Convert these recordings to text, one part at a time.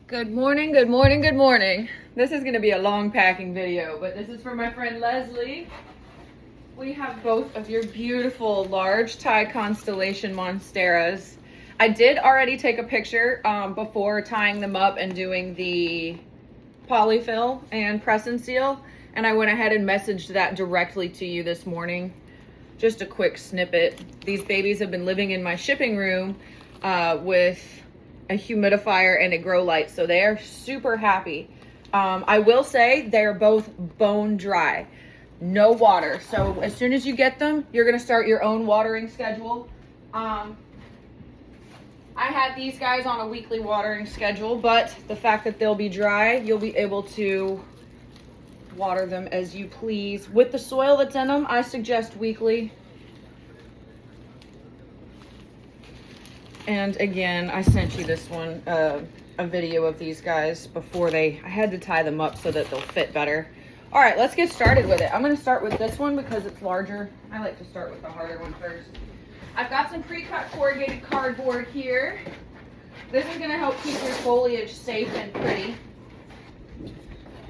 Good morning, good morning, good morning. This is gonna be a long packing video, but this is for my friend Leslie. We have both of your beautiful large Thai constellation Monsteras. I did already take a picture before tying them up and doing the polyfill and press and seal, and I went ahead and messaged that directly to you this morning. Just a quick snippet. These babies have been living in my shipping room with a humidifier and a grow light, so they are super happy. I will say they're both bone dry, no water. So as soon as you get them, you're gonna start your own watering schedule. I had these guys on a weekly watering schedule, but the fact that they'll be dry, you'll be able to water them as you please. With the soil that's in them, I suggest weekly. And again, I sent you this one, a video of these guys before I had to tie them up so that they'll fit better. All right, let's get started with it. I'm gonna start with this one because it's larger. I like to start with the harder one first. I've got some pre-cut corrugated cardboard here. This is gonna help keep your foliage safe and pretty.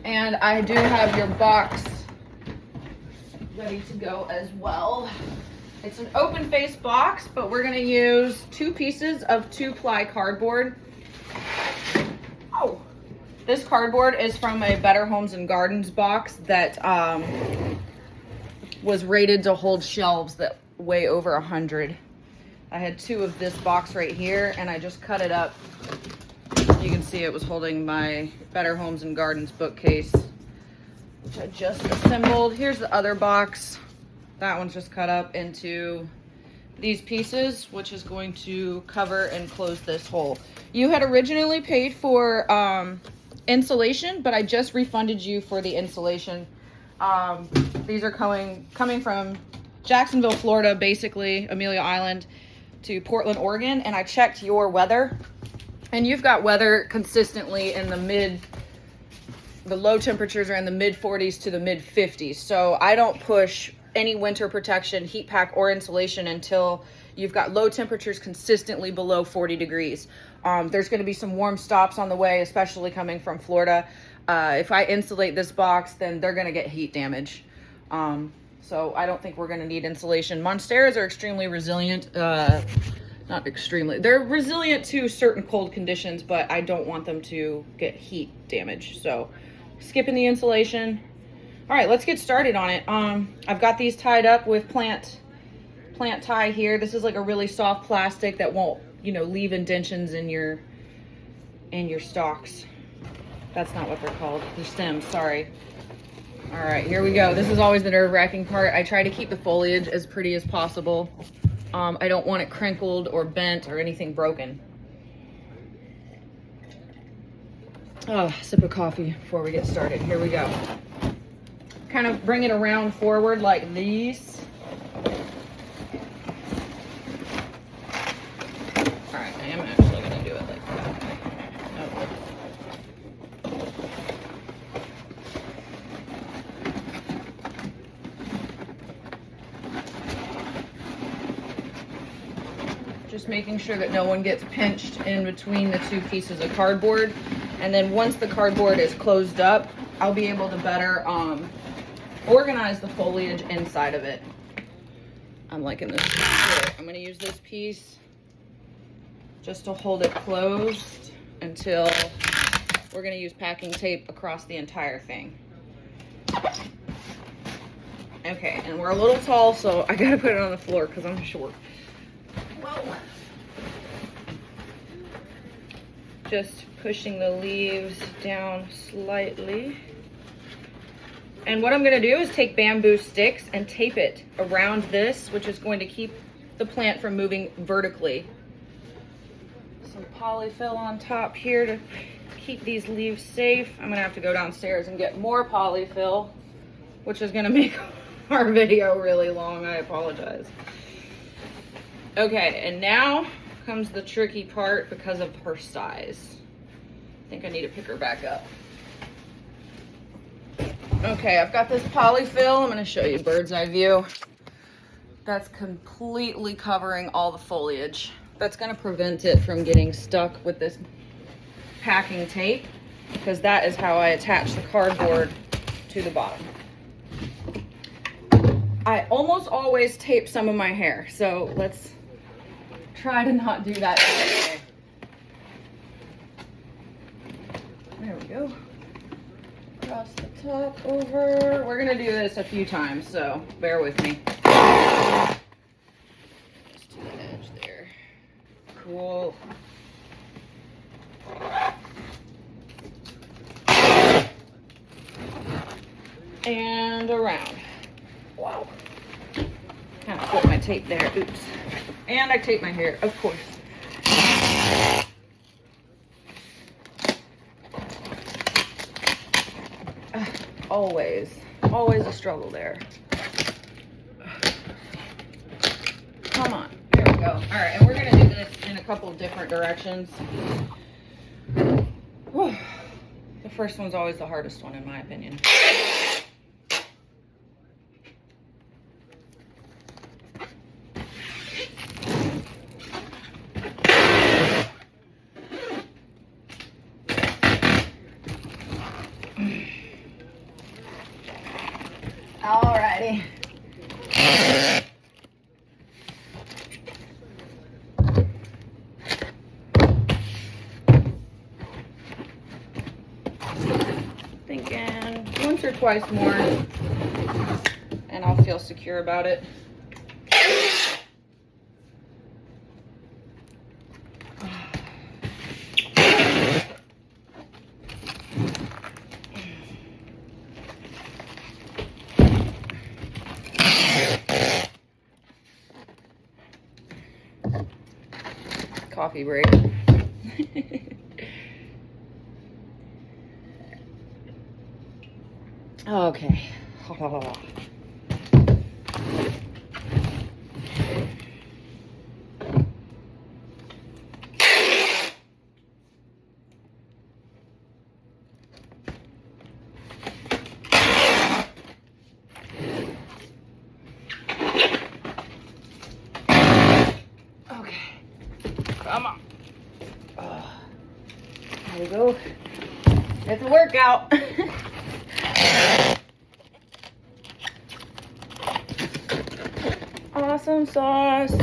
And I do have your box ready to go as well. It's an open face box, but we're gonna use 2 pieces of 2-ply cardboard. Oh, this cardboard is from a Better Homes and Gardens box that was rated to hold shelves that weigh over 100. I had 2 of this box right here, and I just cut it up. You can see it was holding my Better Homes and Gardens bookcase, which I just assembled. Here's the other box. That one's just cut up into these pieces, which is going to cover and close this hole. You had originally paid for insulation, but I just refunded you for the insulation. These are coming from Jacksonville, Florida, basically Amelia Island, to Portland, Oregon, and I checked your weather, and you've got weather consistently in the low temperatures are in the mid 40s to the mid 50s. So I don't push any winter protection, heat pack, or insulation until you've got low temperatures consistently below 40 degrees. There's going to be some warm stops on the way, especially coming from Florida. If I insulate this box, then they're going to get heat damage. So I don't think we're going to need insulation. Monsteras are extremely resilient. Not extremely. They're resilient to certain cold conditions, but I don't want them to get heat damage. So skipping the insulation. All right, let's get started on it. I've got these tied up with plant tie here. This is like a really soft plastic that won't, leave indentions in your stalks. That's not what they're called. They're stems, sorry. All right, here we go. This is always the nerve-wracking part. I try to keep the foliage as pretty as possible. I don't want it crinkled or bent or anything broken. Oh, sip of coffee before we get started. Here we go. Kind of bring it around forward like these. All right, I am actually going to do it like that. Just making sure that no one gets pinched in between the 2 pieces of cardboard. And then once the cardboard is closed up, I'll be able to better organize the foliage inside of it. I'm liking this. Here, I'm going to use this piece just to hold it closed until we're going to use packing tape across the entire thing. Okay, and we're a little tall, so I got to put it on the floor because I'm short. Whoa. Just pushing the leaves down slightly. And what I'm going to do is take bamboo sticks and tape it around this, which is going to keep the plant from moving vertically. Some polyfill on top here to keep these leaves safe. I'm going to have to go downstairs and get more polyfill, which is going to make our video really long. I apologize. Okay, and now comes the tricky part because of her size. I think I need to pick her back up. Okay, I've got this polyfill. I'm going to show you bird's eye view. That's completely covering all the foliage. That's going to prevent it from getting stuck with this packing tape, because that is how I attach the cardboard to the bottom. I almost always tape some of my hair, so let's try to not do that today. There we go. Across the top, over. We're gonna do this a few times, so bear with me. Just to the edge there. Cool. And around. Wow. Kind of put my tape there. Oops. And I tape my hair, of course. Always a struggle there. Come on. There we go. All right, and we're going to do this in a couple of different directions. Whew. The first one's always the hardest one, in my opinion. Alrighty. Thinking once or twice more, and I'll feel secure about it. Coffee break. Okay. Come on. There we go. It's a workout. Awesome sauce.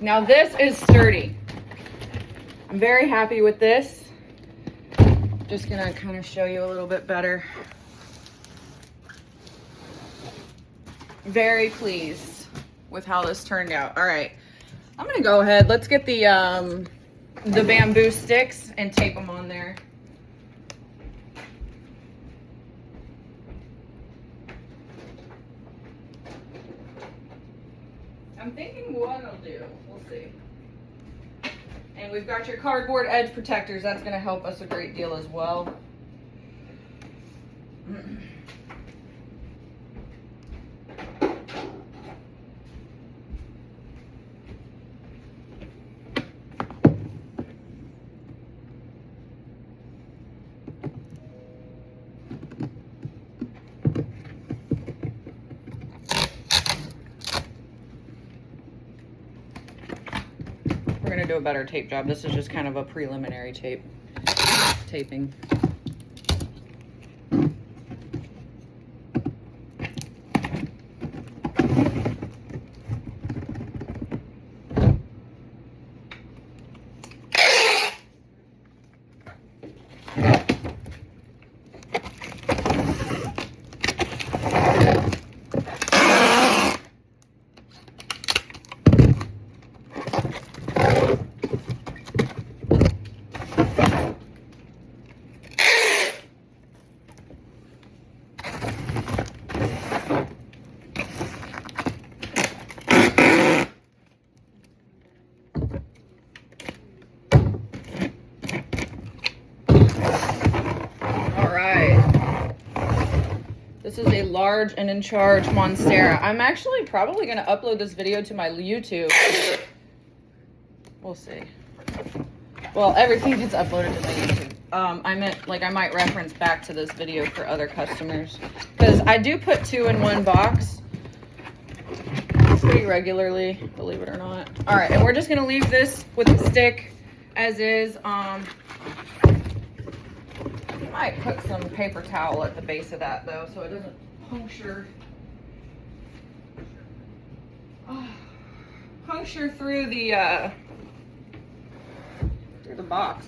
Now this is sturdy. I'm very happy with this. Just gonna kind of show you a little bit better. Very pleased with how this turned out. All right, I'm gonna go ahead. Let's get the bamboo sticks and tape them on there. I'm thinking one will do. We'll see. And we've got your cardboard edge protectors. That's gonna help us a great deal as well. We're gonna do a better tape job. This is just kind of a preliminary taping. This is a large and in charge Monstera. I'm actually probably going to upload this video to my YouTube. We'll see. Well, everything gets uploaded to my YouTube. I meant, like, I might reference back to this video for other customers. Because I do put 2 in one box. pretty regularly, believe it or not. All right, and we're just gonna leave this with the stick as is. Might put some paper towel at the base of that though, so it doesn't puncture. Puncture through the box.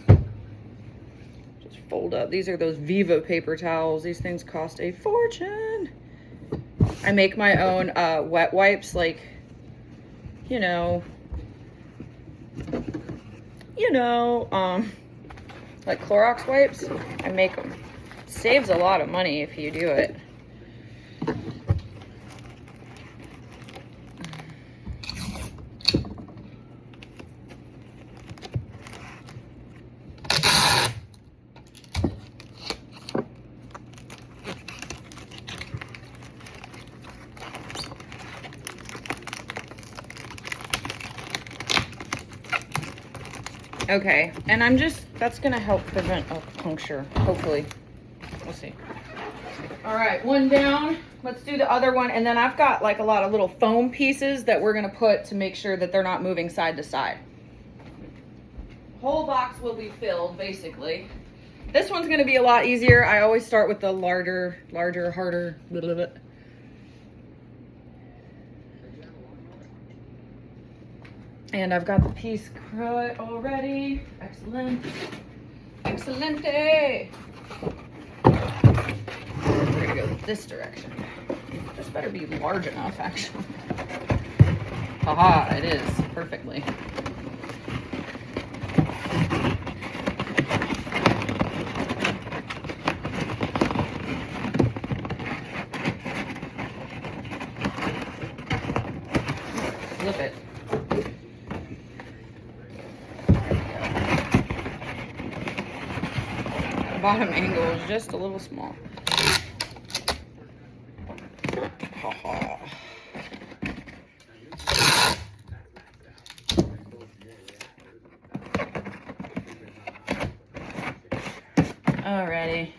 Just fold up. These are those Viva paper towels. These things cost a fortune. I make my own wet wipes, like, you know, like Clorox wipes. I make them. Saves a lot of money if you do it. Okay, and that's gonna help prevent a puncture, hopefully. We'll see. All right, one down. Let's do the other one. And then I've got like a lot of little foam pieces that we're gonna put to make sure that they're not moving side to side. Whole box will be filled, basically. This one's gonna be a lot easier. I always start with the larger, harder, little bit. And I've got the piece cut already. Excellent. Excelente. We're gonna go this direction. This better be large enough, actually. Haha, it is perfectly. Flip it. Bottom angle is just a little small. Alrighty.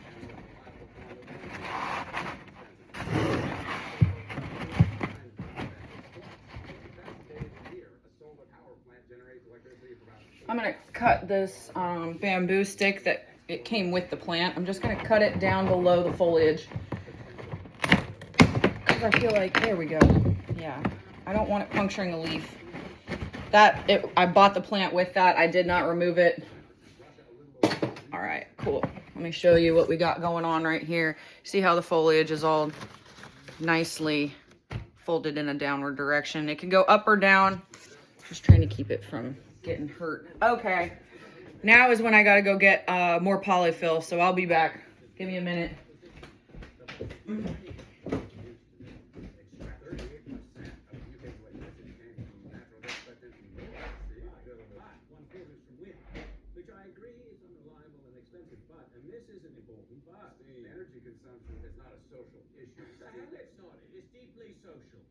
I'm gonna cut this bamboo stick that it came with the plant. I'm just gonna cut it down below the foliage. Because I feel like, there we go. Yeah, I don't want it puncturing a leaf. I bought the plant with that. I did not remove it. All right, cool. Let me show you what we got going on right here. See how the foliage is all nicely folded in a downward direction. It can go up or down. Just trying to keep it from getting hurt. Okay. Now is when I gotta go get more polyfill, so I'll be back. Give me a minute. Energy consumption is not a social issue. It's not. It's deeply social.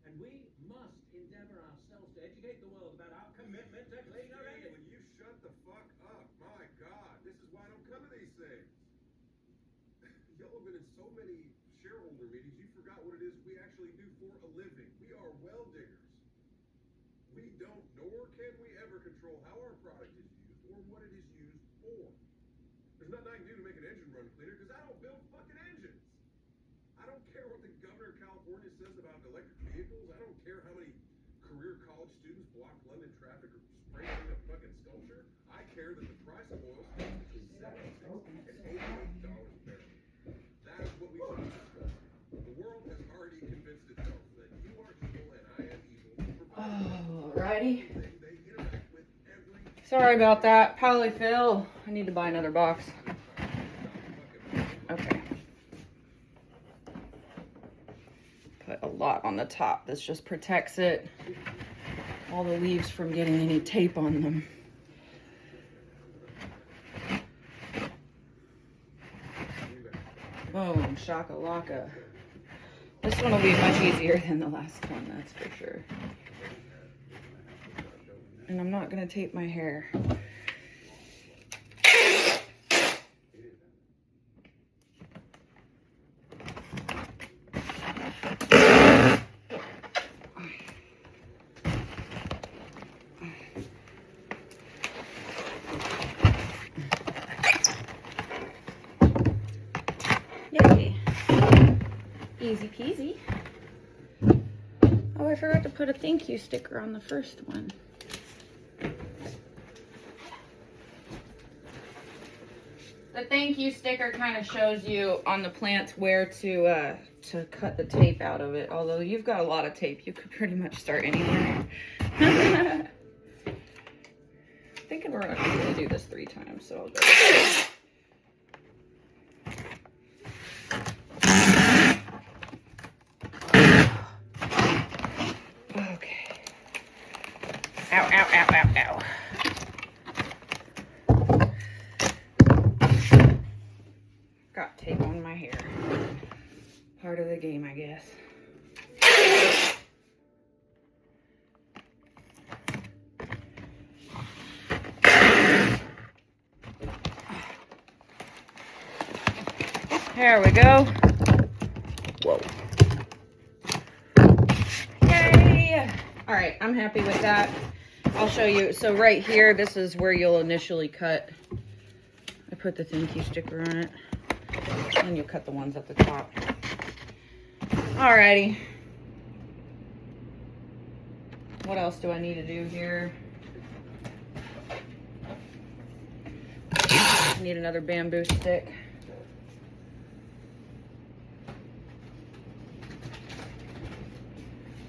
And we must endeavor ourselves to educate the world about our commitment to cleaner energy. Will you shut the fuck up? My God, this is why I don't come to these things. Y'all have been in so many shareholder meetings, you forgot what it is we actually do for a living. We are well diggers. We don't, nor can we ever control how our product is used or what it is used for. There's nothing I can do to make an engine run cleaner because I don't build fucking engines. I don't care what the governor of California says about electric vehicles. I don't care how many career college students block London traffic or spray paint a fucking sculpture. I care that the price of oil stays between $76 and $88 a barrel. That is what we should discuss. The world has already convinced itself that you are evil and I am evil. Alrighty. Sorry about that. Polyfill. I need to buy another box. Okay. Put a lot on the top. This just protects it. All the leaves from getting any tape on them. Boom, shakalaka. This one will be much easier than the last one, that's for sure. And I'm not gonna tape my hair. Easy peasy. Oh, I forgot to put a thank you sticker on the first one. The thank you sticker kind of shows you on the plants where to cut the tape out of it. Although you've got a lot of tape, you could pretty much start anywhere. Thinking we're gonna do this 3 times, so I'll go. Okay. Ow, ow, ow, ow, ow. Got tape on my hair. Part of the game, I guess. There we go. Whoa. Yay! All right, I'm happy with that. I'll show you. So right here, this is where you'll initially cut. I put the thank you sticker on it. And you'll cut the ones at the top. Alrighty. What else do I need to do here? I need another bamboo stick.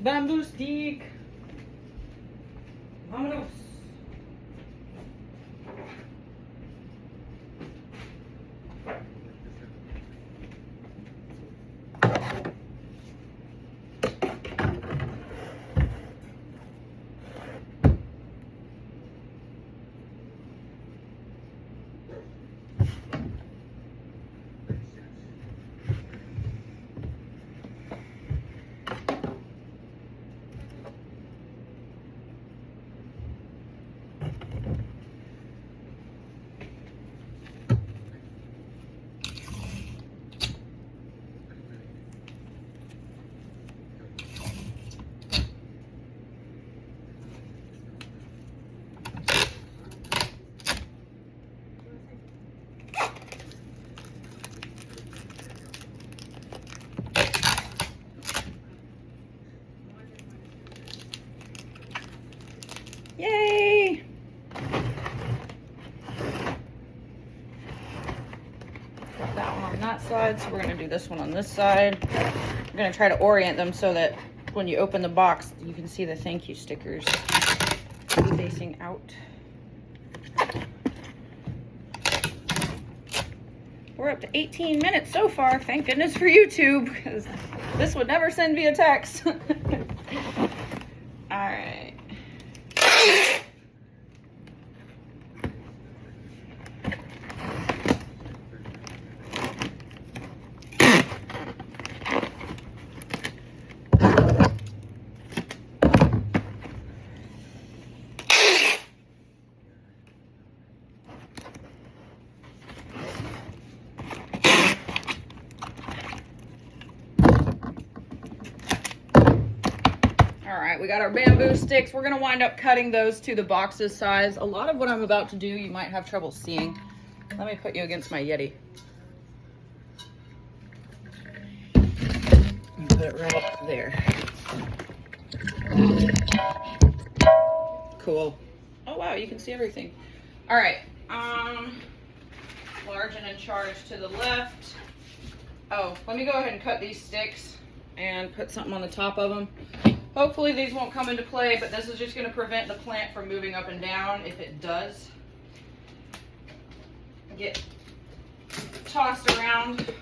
Bamboo stick. Vámonos. Yay! Got that one on that side, so we're gonna do this one on this side. We're gonna try to orient them so that when you open the box, you can see the thank you stickers facing out. We're up to 18 minutes so far. Thank goodness for YouTube, because this would never send via text. All right. We got our bamboo sticks. We're gonna wind up cutting those to the box's size. A lot of what I'm about to do, you might have trouble seeing. Let me put you against my Yeti. And put it right there. Cool. Oh wow, you can see everything. All right. Large and in charge to the left. Oh, let me go ahead and cut these sticks and put something on the top of them. Hopefully these won't come into play, but this is just going to prevent the plant from moving up and down. If it does get tossed around,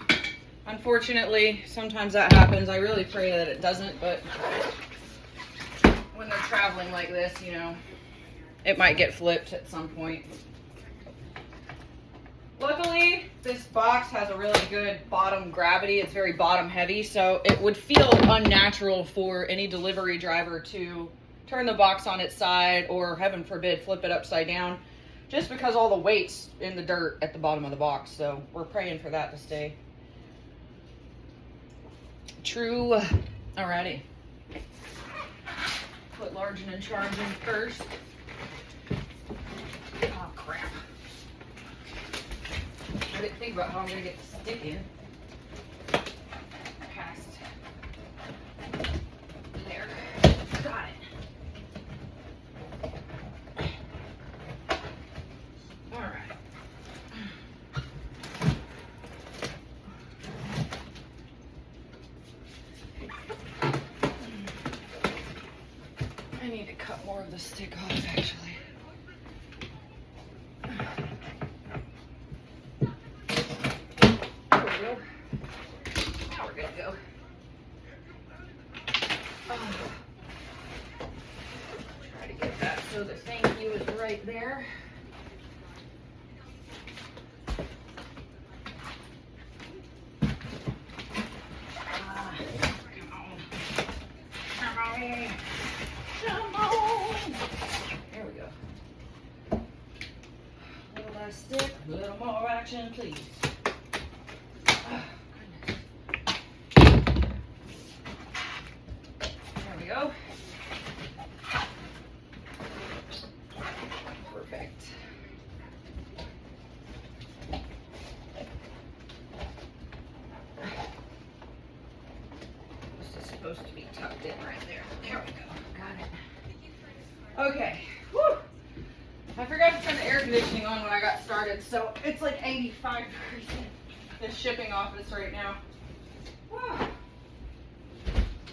unfortunately, sometimes that happens. I really pray that it doesn't, but when they're traveling like this, you know, it might get flipped at some point. Luckily, this box has a really good bottom gravity. It's very bottom heavy, so it would feel unnatural for any delivery driver to turn the box on its side or, heaven forbid, flip it upside down, just because all the weight's in the dirt at the bottom of the box. So we're praying for that to stay true. Alrighty. Put large and in charge in first. Oh, crap. I didn't think about how I'm going to get the stick in. Past I need to cut more of the stick off, actually. There we go. Now we're good to go. Try to get that so the thank you is right there. Come on. There we go. A little less stick, a little more action, please. Oh, goodness. There we go. Perfect. This is supposed to be tucked in right there. There we go. Got it. Okay. Whew. I forgot to turn the air conditioning on when I got started, so it's like 85 degrees in the shipping office right now. Whew.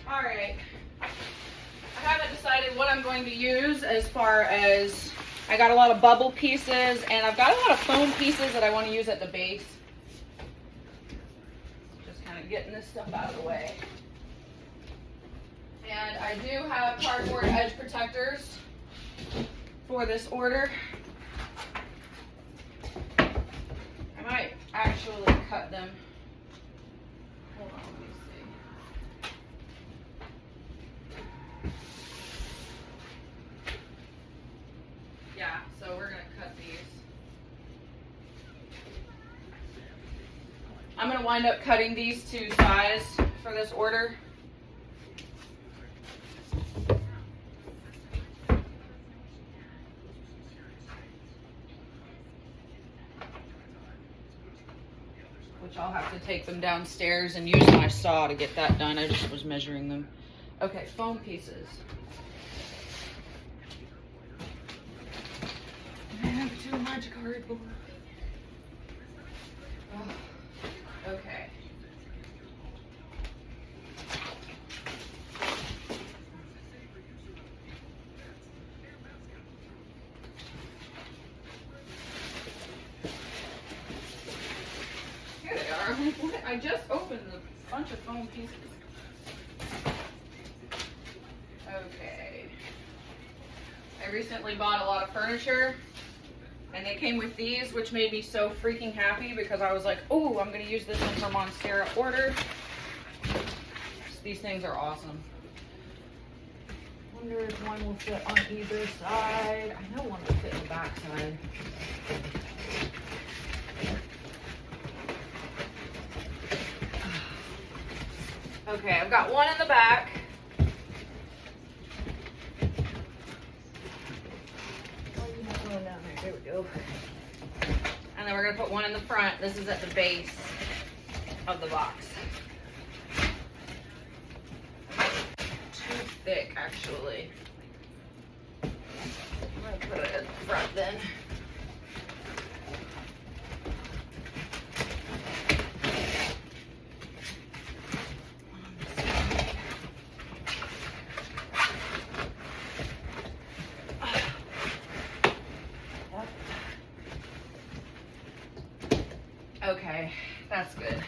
All right. I haven't decided what I'm going to use as far as, I got a lot of bubble pieces and I've got a lot of foam pieces that I want to use at the base. Just kind of getting this stuff out of the way. And I do have cardboard edge protectors for this order. I might actually cut them. Hold on, let me see. Yeah, so we're gonna cut these. I'm gonna wind up cutting these to size for this order. Which I'll have to take them downstairs and use my saw to get that done. I just was measuring them. Okay, foam pieces. I have too much cardboard. Oh, okay. Here they are. I just opened a bunch of foam pieces. Okay. I recently bought a lot of furniture and they came with these, which made me so freaking happy because I was like, oh, I'm going to use this one for Monstera order. These things are awesome. I wonder if one will fit on either side. I know one will fit in the back side. Okay, I've got one in the back. There we go. And then we're going to put one in the front. This is at the base of the box. Too thick, actually. I'm going to put it at the front then. Okay, that's good.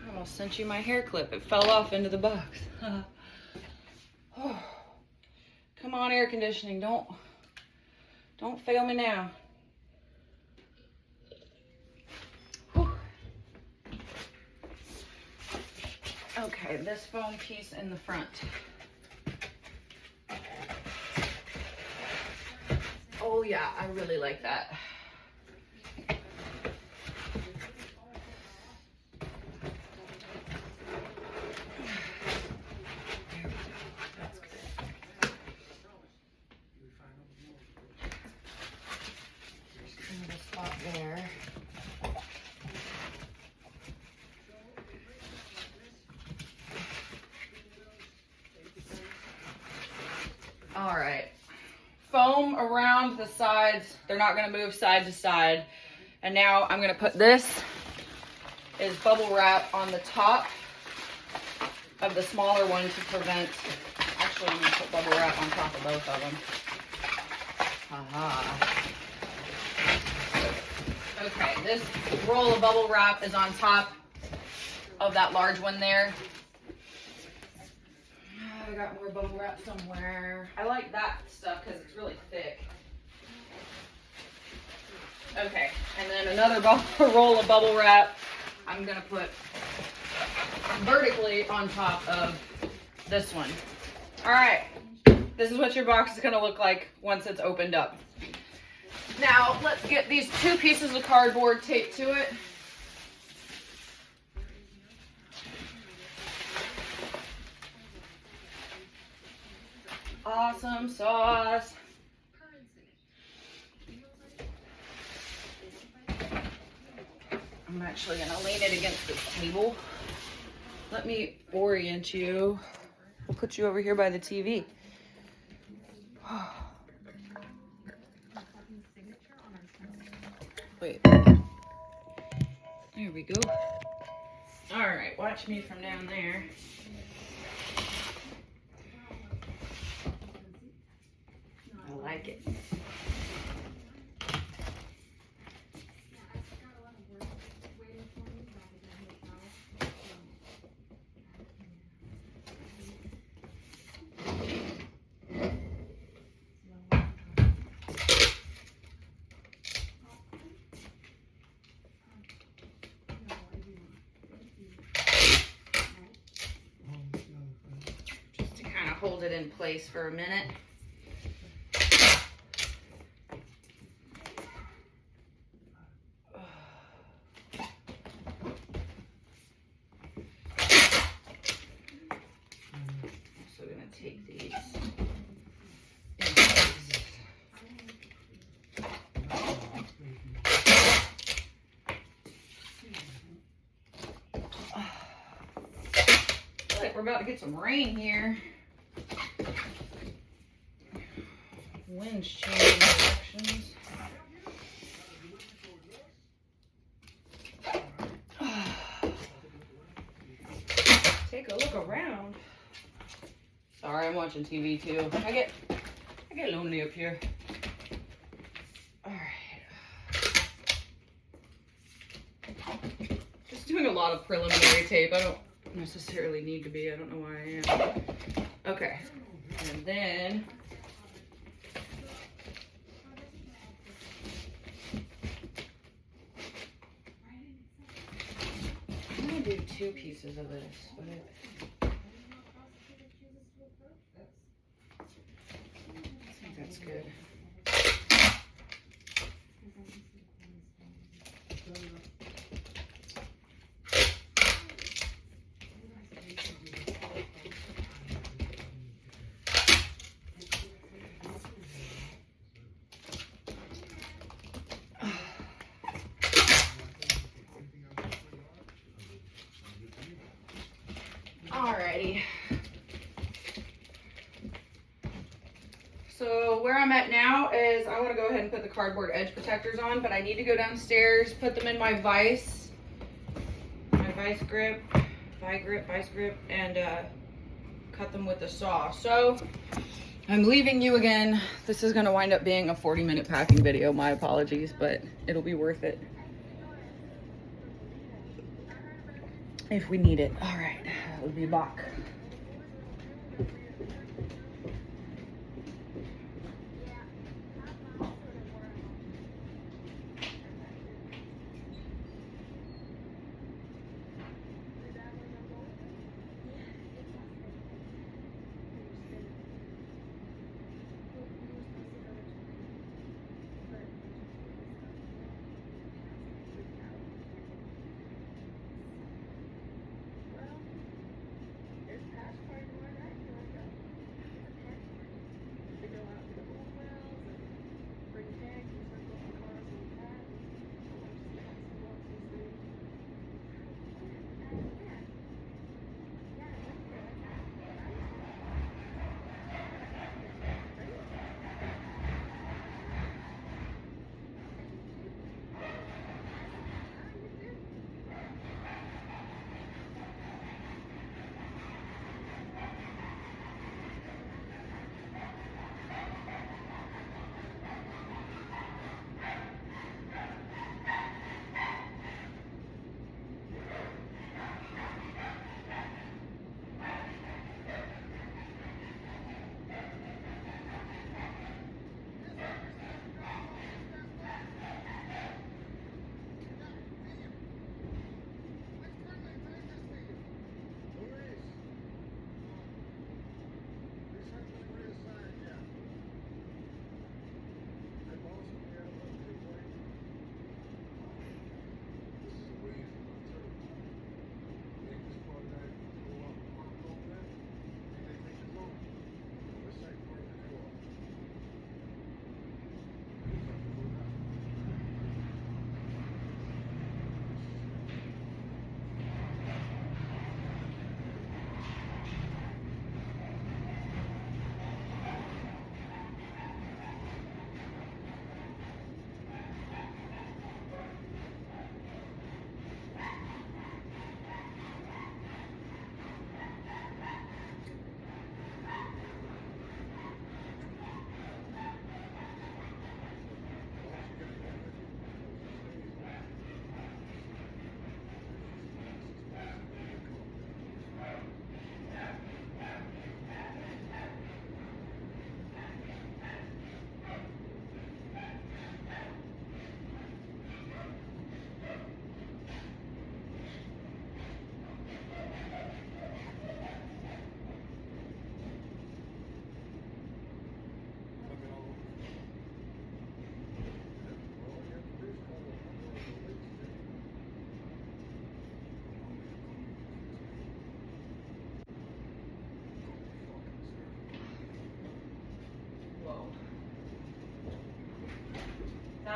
I almost sent you my hair clip. It fell off into the box. Oh, come on, air conditioning. Don't fail me now. Whew. Okay, this foam piece in the front. Oh yeah, I really like that. Spot there. All right. Foam around the sides. They're not going to move side to side. And now I'm going to put this is bubble wrap on the top of the smaller one to prevent, actually I'm gonna put bubble wrap on top of both of them. Haha. Okay, this roll of bubble wrap is on top of that large one there. I got more bubble wrap somewhere. I like that stuff because it's really thick. Okay, and then another roll of bubble wrap I'm gonna put vertically on top of this one. All right, this is what your box is gonna look like once it's opened up. Now, let's get these 2 pieces of cardboard taped to it. Awesome sauce. I'm actually gonna lean it against this table. Let me orient you. We'll put you over here by the TV. Wait. There we go. All right, watch me from down there. I like it. Just to kind of hold it in place for a minute. Take these. Looks like we're about to get some rain here. Wind's changing directions. Take a look around. Sorry, I'm watching TV too. I get lonely up here. All right. Just doing a lot of preliminary tape. I don't necessarily need to be. I don't know why I am. Okay. And then I'm gonna do 2 pieces of this. That's good. Alrighty. So where I'm at now is I want to go ahead and put the cardboard edge protectors on, but I need to go downstairs, put them in my vice grip, and cut them with the saw. So I'm leaving you again. This is going to wind up being a 40-minute packing video. My apologies, but it'll be worth it if we need it. All right, we'll be back.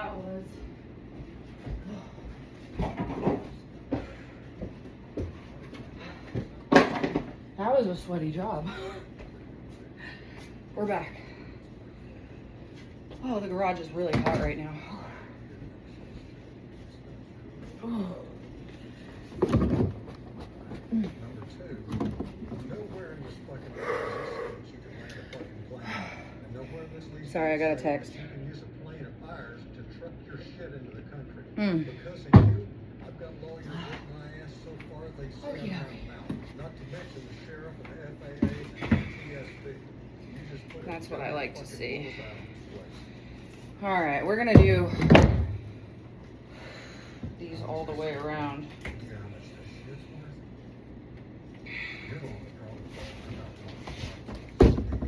that was. That was a sweaty job. We're back. Oh, the garage is really hot right now. Oh. Number two, nowhere in this fucking existence you can land a fucking plane. And nowhere in this lease Sorry, I got a says text. that you can use a plane of ours to truck your shit into the country. Mm. Because of you, I've got lawyers with my ass so far they say I'm out. Not to mention the sheriff and the FAA and the TSB. You just put That's what I like to see. bullseye on this place. All right, we're gonna do these all the way around. You know how much this shit's worth? You're the one that's probably fucking about one.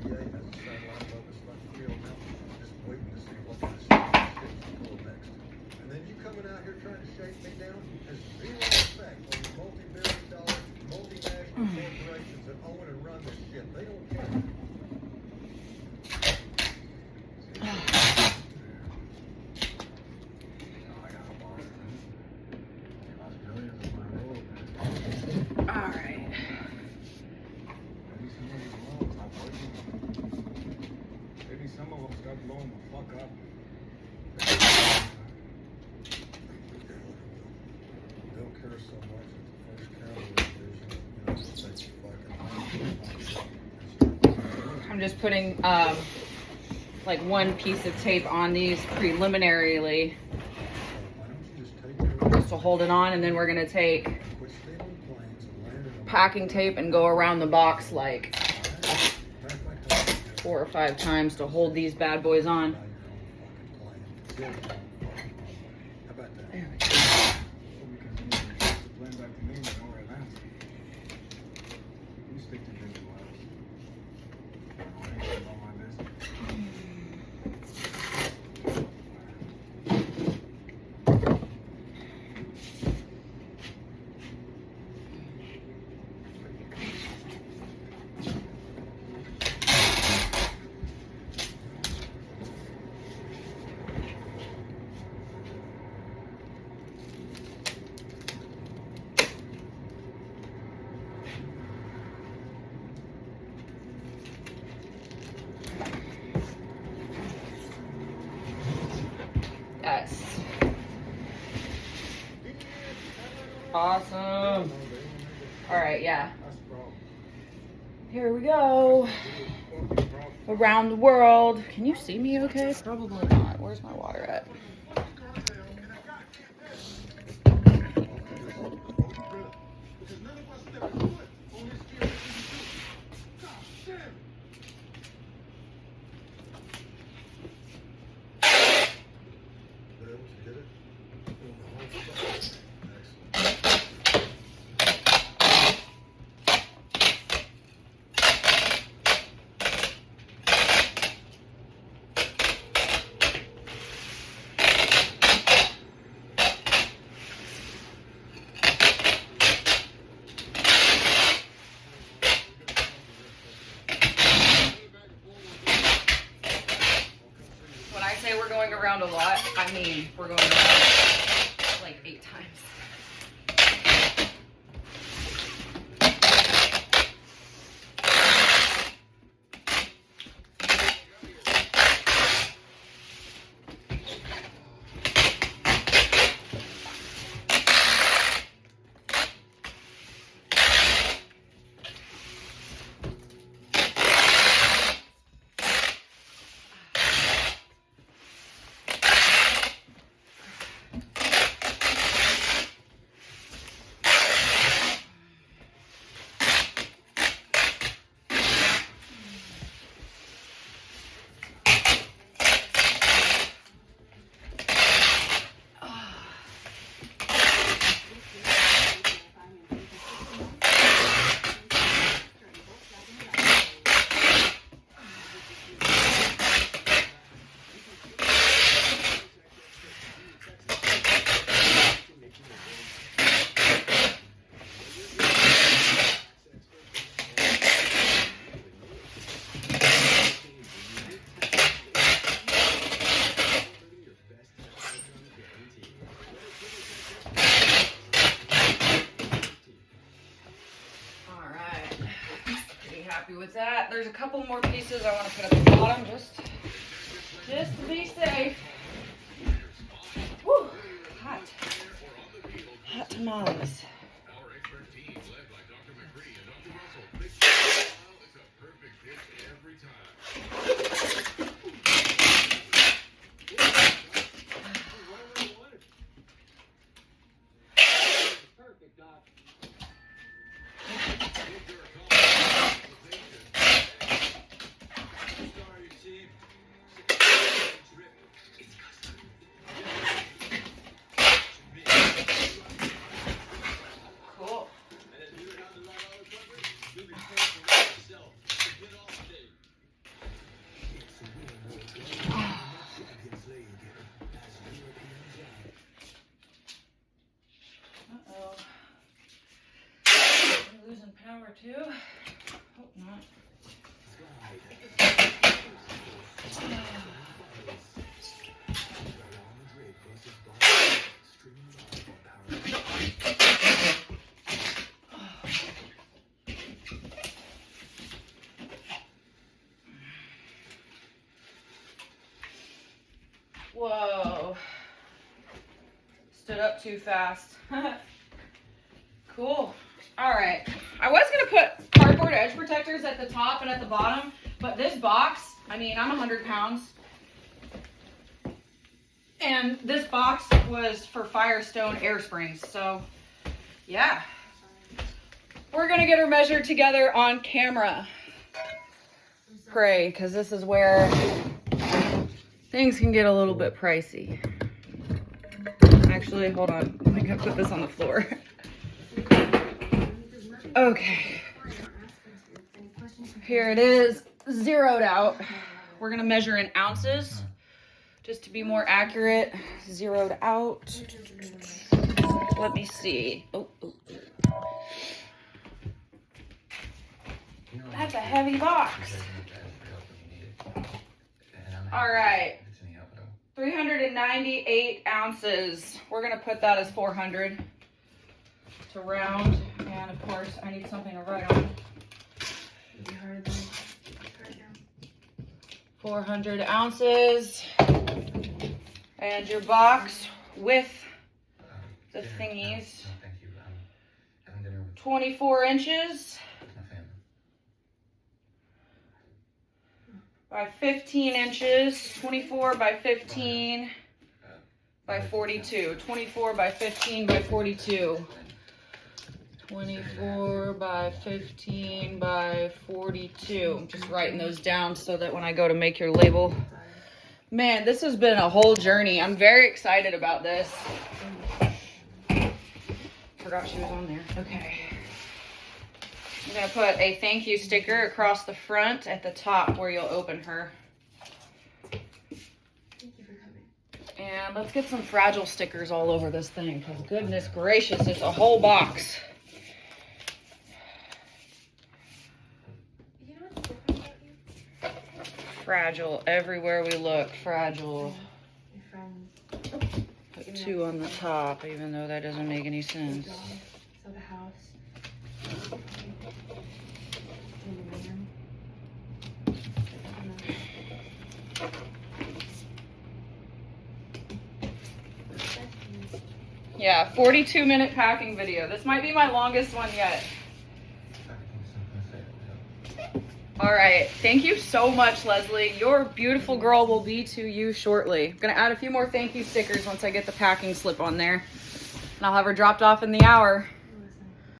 DEA has a satellite above this fucking field now, just waiting to see what kind of shit you pull next. And then you coming out here trying to shake me down has zero effect on the multi-billion-dollar, multinational corporations that own and run this shit. They don't care. All right. Maybe some of them start blowing the fuck up. They'll care so much that the first cavalry division, I'm just putting like one piece of tape on these preliminarily why don't you just take just to hold it on, and then we're gonna take quit stealing planes and land in a packing tape and go around the box like matter of fact, 4 or 5 times to hold these bad boys on. buy your own fucking plane. Build your own fucking runway. How about that? There we go. Yes. Awesome. All right, yeah. That's the problem. Here we go. Around the world. Can you see me okay? Probably not. Where's my water at? When I say we're going around a lot, I mean we're going around like 8 times. happy with that. There's a couple more pieces I want to put at the bottom just to be safe. Whew, hot. Hot tamales. Our expert team led by Dr. McCree and Dr. Russell. Big smile, it's a perfect hit every time. Perfect, Doc. Cool. Uh-oh. We're losing power too? Hope not. Whoa. Stood up too fast. Cool. All right. I was going to put cardboard edge protectors at the top and at the bottom, but this box, I mean, I'm 100 pounds. And this box was for Firestone air springs. So, yeah. We're going to get her measured together on camera. Pray, because this is where things can get a little bit pricey. Actually, hold on. I'm going to put this on the floor. Okay. Here it is, zeroed out. We're going to measure in ounces just to be more accurate. Zeroed out. Let me see. Oh. That's a heavy box. All right. 398 ounces. We're going to put that as 400 to round. And of course, I need something to write on. 400 ounces. And your box with the thingies. 24 inches. By 15 inches, 24 by 15 by 42, 24 by 15 by 42, 24 by 15 by 42. I'm just writing those down so that when I go to make your label. Man, this has been a whole journey. I'm very excited about this. Forgot she was on there. Okay. I'm going to put a thank you sticker across the front at the top where you'll open her. Thank you for coming. And let's get some fragile stickers all over this thing, because goodness gracious, it's a whole box. You know what's different about you? Fragile everywhere we look. Fragile. Your friends. Put 2 on the top, even though that doesn't make any sense. Your dog. So the house. And the man. Yeah, 42-minute packing video. This might be my longest one yet. All right, thank you so much, Leslie. Your beautiful girl will be to you shortly. I'm gonna add a few more thank you stickers once I get the packing slip on there. And I'll have her dropped off in the hour.